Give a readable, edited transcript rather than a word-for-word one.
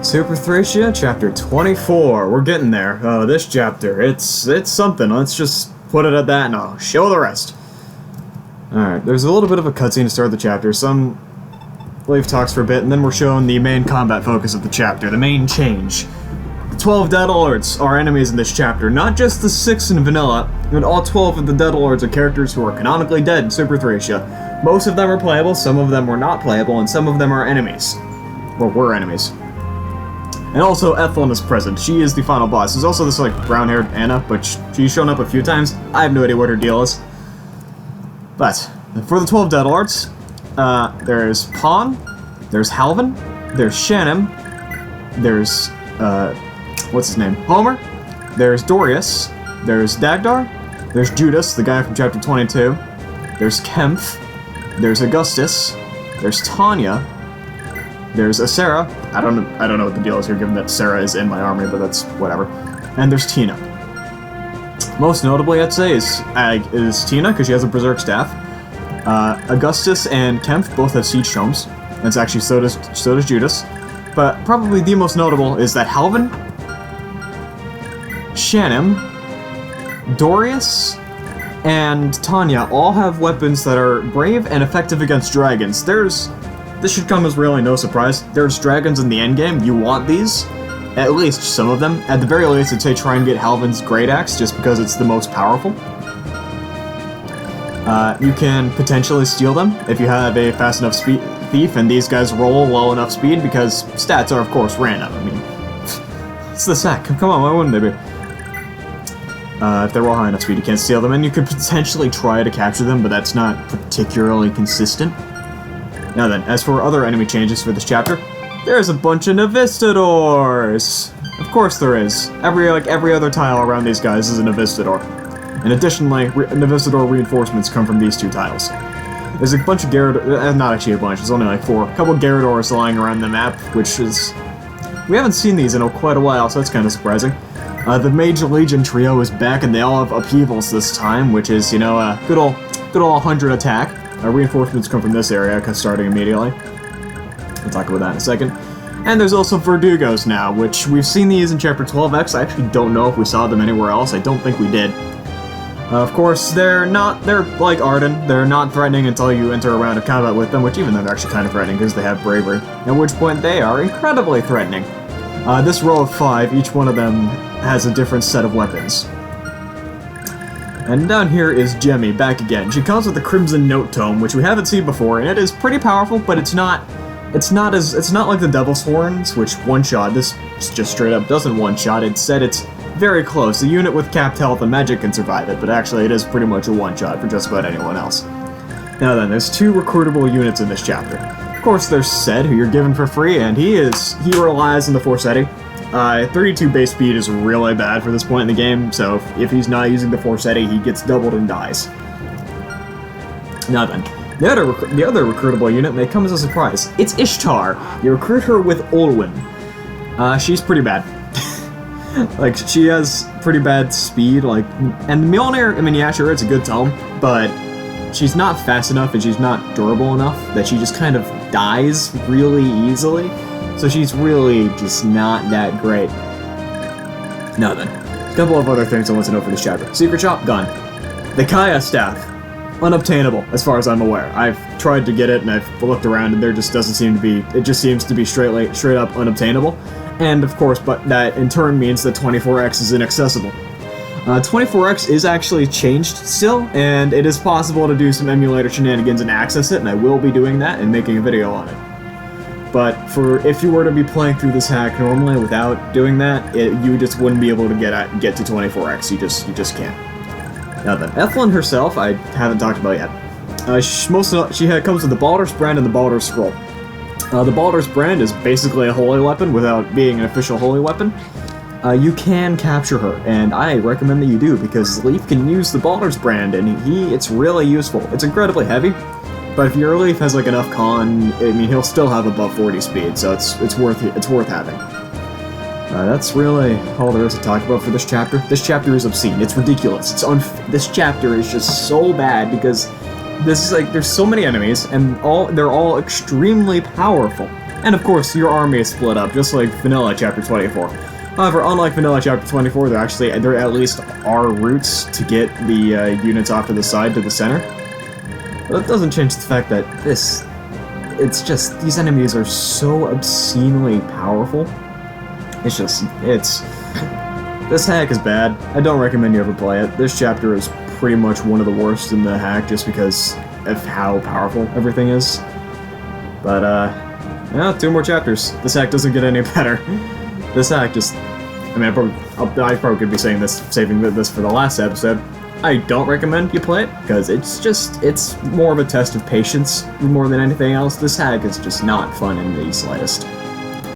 Super Thracia, chapter 24. We're getting there. This chapter, it's something. Let's just put it at that and I'll show the rest. Alright, there's a little bit of a cutscene to start the chapter. Leif talks for a bit, and then we're shown the main combat focus of the chapter, the main change. The 12 Dead Lords are enemies in this chapter, not just the 6 in vanilla, but all 12 of the Dead Lords are characters who are canonically dead in Super Thracia. Most of them are playable, some of them were not playable, and some of them are enemies. Or were enemies. And also, Ethlyn is present. She is the final boss. There's also this, brown-haired Anna, but she's shown up a few times. I have no idea what her deal is. But, for the 12 Dead Lords, there's Pawn, there's Halvin, there's Shannon, there's, what's his name? Homer, there's Dorius, there's Dagdar, there's Judas, the guy from chapter 22, there's Kempf, there's Augustus, there's Tanya, there's Sarah. I don't know what the deal is here, given that Sarah is in my army, but that's whatever. And there's Tina. Most notably, I'd say, is Tina, because she has a berserk staff. Augustus and Kempf both have siege tomes. It's actually so does Judas. But probably the most notable is that Halvin, Shannon, Dorius, and Tanya all have weapons that are brave and effective against dragons. This should come as really no surprise. There's dragons in the endgame. You want these. At least some of them. At the very least, I'd say try and get Halvin's Great Axe, just because it's the most powerful. You can potentially steal them if you have a fast enough thief, and these guys roll low enough speed, because stats are, of course, random. I mean, it's the sack. Come on, why wouldn't they be? If they roll high enough speed, you can't steal them, and you could potentially try to capture them, but that's not particularly consistent. Now then, as for other enemy changes for this chapter, there's a bunch of Navistadors! Of course there is. Every other tile around these guys is a Navistador. And additionally, Navistador reinforcements come from these two tiles. There's a bunch of not actually a bunch, there's only 4. A couple Gyarados lying around the map, which is... We haven't seen these in quite a while, so that's kind of surprising. The Mage Legion trio is back, and they all have upheavals this time, which is, good old 100 attack. Reinforcements come from this area, starting immediately. We'll talk about that in a second. And there's also Verdugos now, which we've seen these in Chapter 12X. I actually don't know if we saw them anywhere else. I don't think we did. Of course, they're like Arden. They're not threatening until you enter a round of combat with them, which even though they're actually kind of threatening because they have bravery. At which point they are incredibly threatening. This row of 5, each one of them has a different set of weapons. And down here is Jemmy, back again. She comes with the Crimson Note Tome, which we haven't seen before, and it is pretty powerful, but it's not like the Devil's Horns, which one-shot. This just straight up doesn't one-shot. It said it's very close. A unit with capped health and magic can survive it, but actually it is pretty much a one-shot for just about anyone else. Now then, there's 2 recruitable units in this chapter. Of course, there's Sed, who you're given for free, and he relies on the Forsetti. 32 base speed is really bad for this point in the game, so if he's not using the Forsetti, he gets doubled and dies. Now then, the other recruitable unit may come as a surprise. It's Ishtar. You recruit her with Olwyn. She's pretty bad. She has pretty bad speed, and Mjolnir, yeah, sure, it's a good tome, but she's not fast enough and she's not durable enough that she just kind of dies really easily. So she's really just not that great. Now then, a couple of other things I want to know for this chapter. Secret shop, gone. The Kaia staff, unobtainable as far as I'm aware. I've tried to get it and I've looked around and there just doesn't seem to be, it just seems to be straight up unobtainable. And of course, but that in turn means that 24X is inaccessible. 24X is actually changed still, and it is possible to do some emulator shenanigans and access it, and I will be doing that and making a video on it. But if you were to be playing through this hack normally without doing that, you just wouldn't be able to get to 24X. You just can't. Now then, Ethlyn herself, I haven't talked about yet. She comes with the Boulder's brand and the Boulder's scroll. The Boulder's brand is basically a holy weapon without being an official holy weapon. You can capture her, and I recommend that you do because Leif can use the Boulder's brand, and it's really useful. It's incredibly heavy. But if your Leif has enough con, he'll still have above 40 speed, so it's worth having. That's really all there is to talk about for this chapter. This chapter is obscene. It's ridiculous. This chapter is just so bad because this is there's so many enemies and they're all extremely powerful. And of course, your army is split up, just like Vanilla Chapter 24. However, unlike Vanilla Chapter 24, there at least are routes to get the units off to the side to the center. But that doesn't change the fact that these enemies are so obscenely powerful. This hack is bad. I don't recommend you ever play it. This chapter is pretty much one of the worst in the hack just because of how powerful everything is. But, yeah, 2 more chapters. This hack doesn't get any better. This hack just... I mean, I probably could be saying this, saving this for the last episode. I don't recommend you play it, because it's more of a test of patience more than anything else. This hack is just not fun in the slightest.